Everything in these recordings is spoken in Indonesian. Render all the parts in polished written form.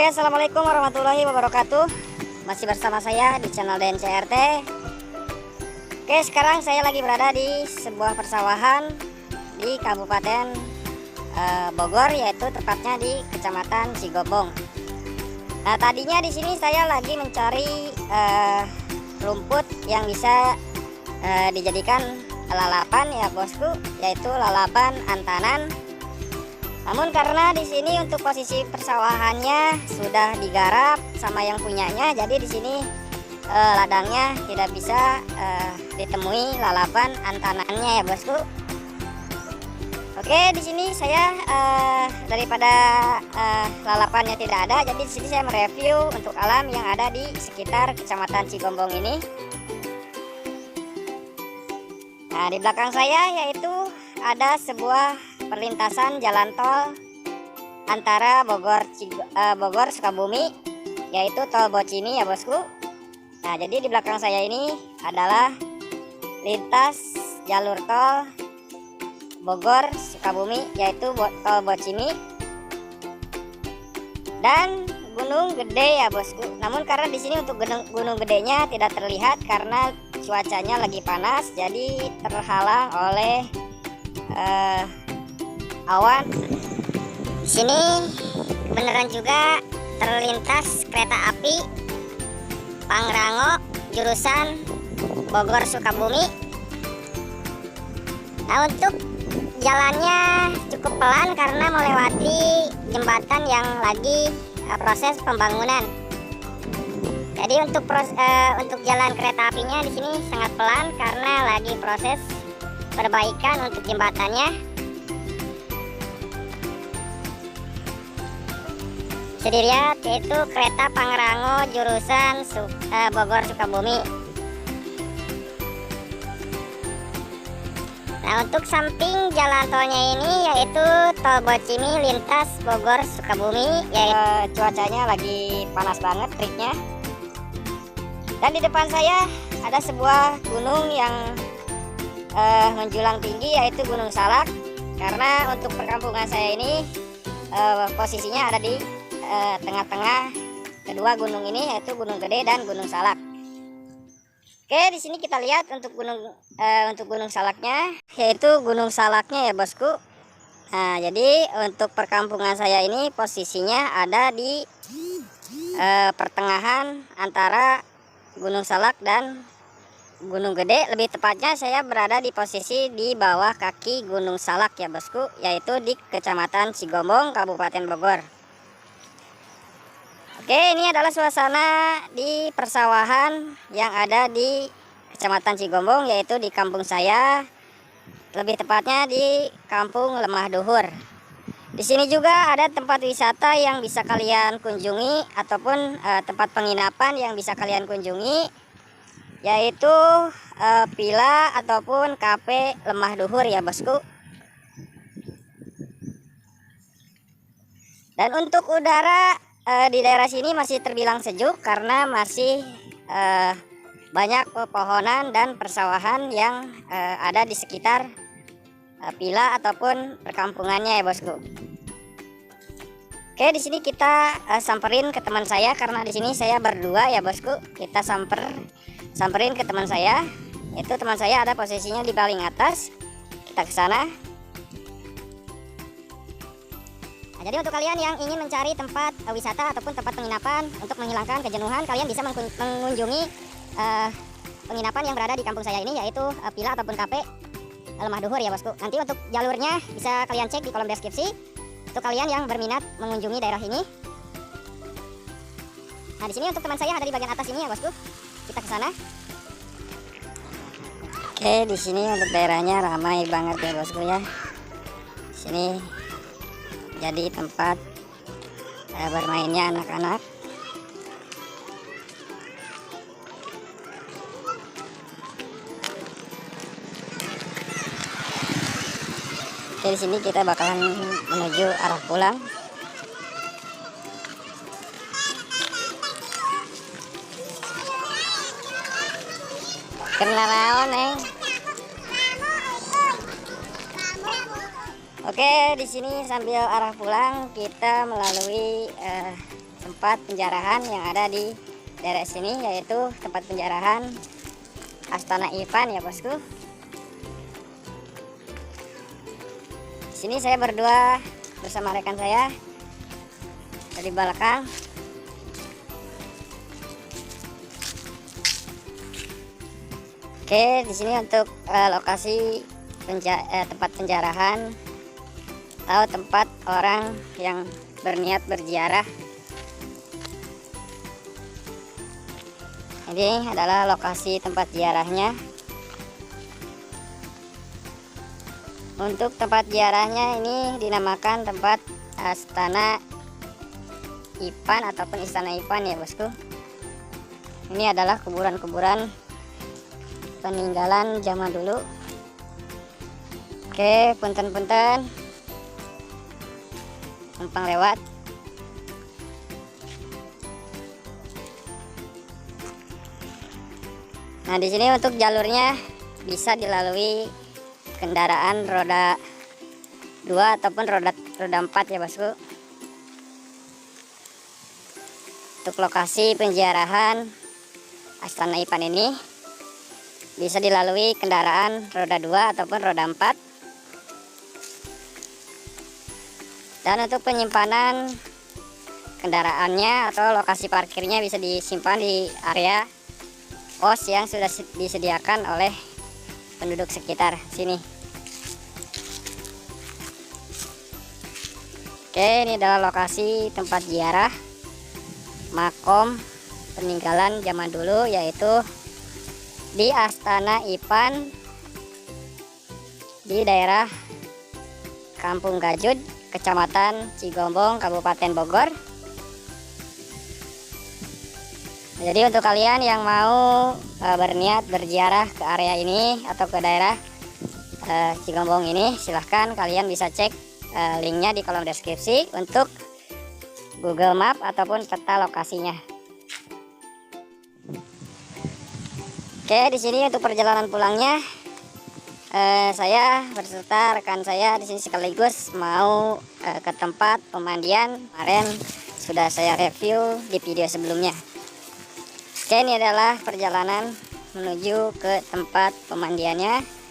Oke, assalamualaikum warahmatullahi wabarakatuh. Masih bersama saya di channel DNCRT. Oke, sekarang saya lagi berada di sebuah persawahan di Kabupaten Bogor, yaitu tepatnya di Kecamatan Cigombong. Nah, tadinya di sini saya lagi mencari rumput yang bisa dijadikan lalapan ya bosku, yaitu lalapan antanan. Namun karena di sini untuk posisi persawahannya sudah digarap sama yang punyanya, jadi di sini ladangnya tidak bisa ditemui lalapan antanannya ya bosku. Oke, di sini saya daripada lalapannya tidak ada, jadi di sini saya mereview untuk alam yang ada di sekitar Kecamatan Cigombong ini. Nah, di belakang saya yaitu ada sebuah perlintasan jalan tol antara Bogor Sukabumi, yaitu tol Bocimi ya bosku. Nah, jadi di belakang saya ini adalah lintas jalur tol Bogor Sukabumi, yaitu tol Bocimi dan Gunung Gede ya bosku. Namun karena di sini untuk Gunung Gedenya tidak terlihat karena cuacanya lagi panas, jadi terhalang oleh awan. Di sini beneran juga terlintas kereta api Pangrango jurusan Bogor Sukabumi. Nah, untuk jalannya cukup pelan karena melewati jembatan yang lagi proses pembangunan. Jadi untuk jalan kereta apinya di sini sangat pelan karena lagi proses perbaikan untuk jembatannya. Bisa dilihat yaitu kereta Pangrango jurusan Bogor Sukabumi. Nah, untuk samping jalan tolnya ini yaitu tol Bocimi lintas Bogor Sukabumi, yaitu cuacanya lagi panas banget triknya. Dan di depan saya ada sebuah gunung yang menjulang tinggi, yaitu Gunung Salak. Karena untuk perkampungan saya ini posisinya ada di tengah-tengah kedua gunung ini, yaitu Gunung Gede dan Gunung Salak. Oke, di sini kita lihat untuk gunung salaknya, yaitu Gunung Salaknya ya bosku. Nah, jadi untuk perkampungan saya ini posisinya ada di pertengahan antara Gunung Salak dan Gunung Gede. Lebih tepatnya saya berada di posisi di bawah kaki Gunung Salak ya bosku, yaitu di Kecamatan Cigombong, Kabupaten Bogor. Oke, ini adalah suasana di persawahan yang ada di Kecamatan Cigombong, yaitu di kampung saya, lebih tepatnya di Kampung Lemah Duhur. Di sini juga ada tempat wisata yang bisa kalian kunjungi ataupun tempat penginapan yang bisa kalian kunjungi, yaitu villa ataupun kafe Lemah Duhur ya bosku. Dan untuk udara di daerah sini masih terbilang sejuk karena masih banyak pepohonan dan persawahan yang ada di sekitar villa ataupun perkampungannya ya bosku. Oke, di sini kita samperin ke teman saya karena di sini saya berdua ya bosku. Kita samperin ke teman saya. Itu teman saya ada posisinya di paling atas. Kita ke sana. Nah, jadi untuk kalian yang ingin mencari tempat wisata ataupun tempat penginapan untuk menghilangkan kejenuhan, kalian bisa mengunjungi penginapan yang berada di kampung saya ini, yaitu villa ataupun kafe Lemah Duhur ya bosku. Nanti untuk jalurnya bisa kalian cek di kolom deskripsi untuk kalian yang berminat mengunjungi daerah ini. Nah, di sini untuk teman saya ada di bagian atas ini ya bosku. Kita ke sana. Oke, di sini untuk daerahnya ramai banget ya bosku ya. Di sini jadi tempat bermainnya anak-anak. Oke, di sini kita bakalan menuju arah pulang. Kenalaon Oke, di sini sambil arah pulang kita melalui tempat penjarahan yang ada di daerah sini, yaitu tempat penjarahan Astana Ivan ya bosku. Di sini saya berdua bersama rekan saya dari belakang. Oke, di sini untuk lokasi tempat penjarahan atau tempat orang yang berniat berziarah. Ini adalah lokasi tempat ziarahnya. Untuk tempat ziarahnya ini dinamakan tempat Astana Ivan ataupun Istana Ivan ya bosku. Ini adalah kuburan-kuburan peninggalan zaman dulu. Oke, punten-punten numpang lewat. Nah, di sini untuk jalurnya bisa dilalui kendaraan roda 2 ataupun roda 4 ya bosku. Untuk lokasi penziarahan Astana Ivan ini bisa dilalui kendaraan roda 2 ataupun roda 4. Dan untuk penyimpanan kendaraannya atau lokasi parkirnya bisa disimpan di area pos yang sudah disediakan oleh penduduk sekitar sini. Oke, ini adalah lokasi tempat ziarah makom peninggalan zaman dulu, yaitu di Astana Ivan di daerah Kampung Gajud, Kecamatan Cigombong, Kabupaten Bogor. Jadi untuk kalian yang mau berniat berziarah ke area ini atau ke daerah Cigombong ini, silahkan kalian bisa cek linknya di kolom deskripsi untuk Google Map ataupun peta lokasinya. Oke, di sini untuk perjalanan pulangnya saya berserta rekan saya di sini sekaligus mau ke tempat pemandian. Kemarin sudah saya review di video sebelumnya. Oke, ini adalah perjalanan menuju ke tempat pemandiannya.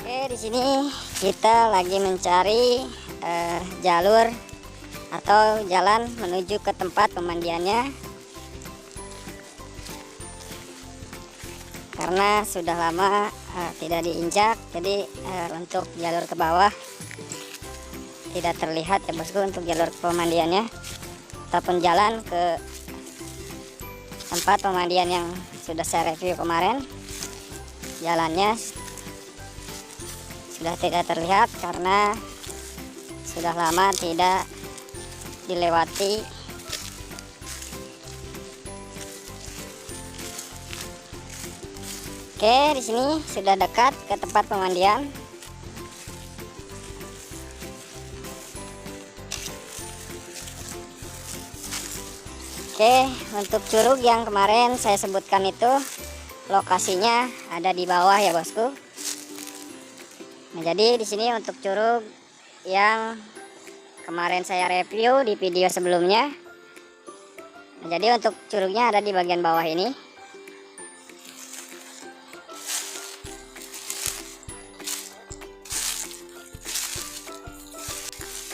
Oke, di sini kita lagi mencari jalur atau jalan menuju ke tempat pemandiannya, karena sudah lama tidak diinjak. Jadi untuk jalur ke bawah tidak terlihat ya bosku, untuk jalur pemandiannya ataupun jalan ke tempat pemandian yang sudah saya review kemarin, jalannya sudah tidak terlihat karena sudah lama tidak dilewati. Oke, di sini sudah dekat ke tempat pemandian. Oke, untuk curug yang kemarin saya sebutkan itu lokasinya ada di bawah ya bosku. Nah, jadi di sini untuk curug yang kemarin saya review di video sebelumnya. Nah, jadi untuk curugnya ada di bagian bawah ini.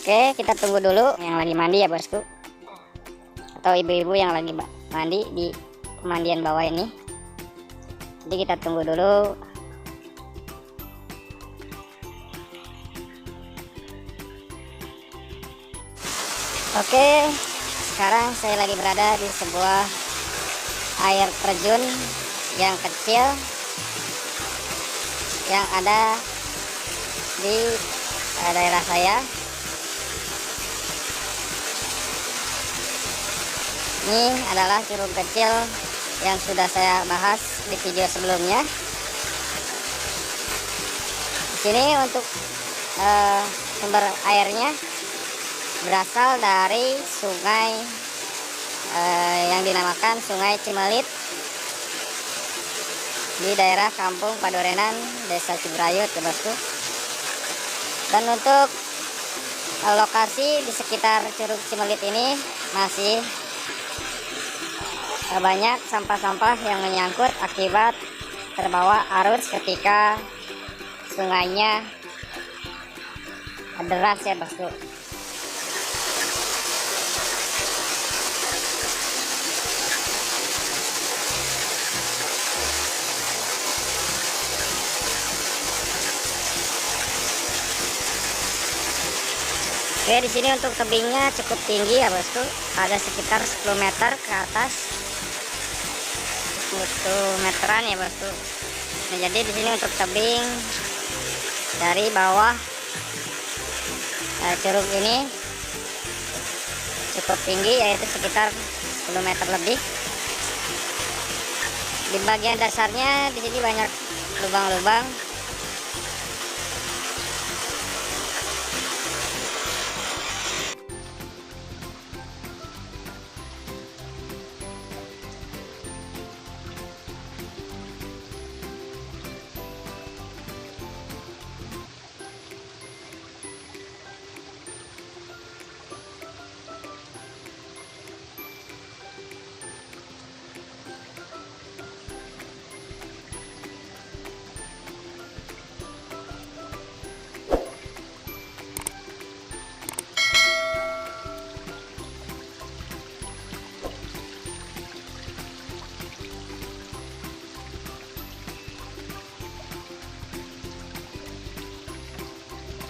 Oke, kita tunggu dulu yang lagi mandi ya bosku, atau ibu-ibu yang lagi mandi di pemandian bawah ini. Jadi kita tunggu dulu. Oke, sekarang saya lagi berada di sebuah air terjun yang kecil yang ada di daerah saya. Ini adalah curug kecil yang sudah saya bahas di video sebelumnya. Di sini untuk sumber airnya berasal dari sungai yang dinamakan Sungai Cimelit di daerah Kampung Padorenan, Desa Cibrayut ya bosku. Dan untuk lokasi di sekitar Curug Cimelit ini masih banyak sampah-sampah yang menyangkut akibat terbawa arus ketika sungainya deras ya bosku. Oke, di sini untuk tebingnya cukup tinggi ya bosku, ada sekitar 10 meter ke atas, 10 meteran ya bosku. Nah, jadi di sini untuk tebing dari bawah curug ini cukup tinggi, yaitu sekitar 10 meter lebih. Di bagian dasarnya di sini banyak lubang-lubang